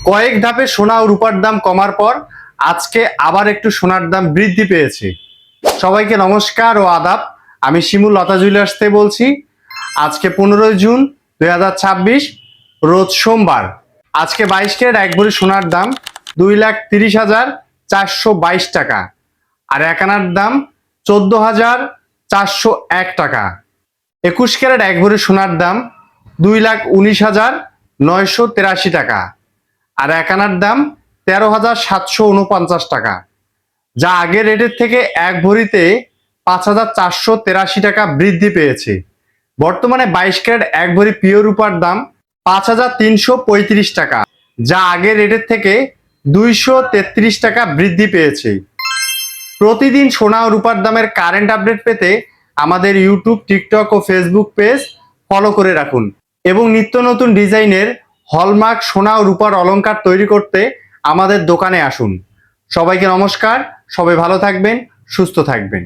কয়েক ধাপে সোনা ও রূপার দাম কমার পর আজকে আবার একটু সোনার দাম বৃদ্ধি পেয়েছে। সবাইকে নমস্কার ও আদাব। আমি শিমুল লতা জুয়েলার্স থেকে বলছি। আজকে 15 জুন 2026, রোজ সোমবার। আজকে 22 ক্যারেট 1 ভরি সোনার দাম 2,30,422 টাকা, আর 1 আনার দাম 14,401 টাকা। 21 ক্যারেট 1 ভরি সোনার দাম 2,19,983 টাকা, আর 1 আনার দাম 13,749 টাকা, যা আগের রেটের থেকে 1 ভরিতে 5,483 টাকা বৃদ্ধি পেয়েছে। বর্তমানে 22 ক্যারেট 1 ভরি পিওর রূপার দাম 5,335 টাকা, যা আগের রেটের থেকে 233 টাকা বৃদ্ধি পেয়েছে। প্রতিদিন সোনা ও রূপার দামের কারেন্ট আপডেট পেতে আমাদের ইউটিউব, টিকটক ও ফেসবুক পেজ ফলো করে রাখুন এবং নিত্য নতুন ডিজাইনের হলমার্ক সোনা ও রূপার অলংকার তৈরি করতে আমাদের দোকানে আসুন। সবাইকে নমস্কার। সবাই ভালো থাকবেন, সুস্থ থাকবেন।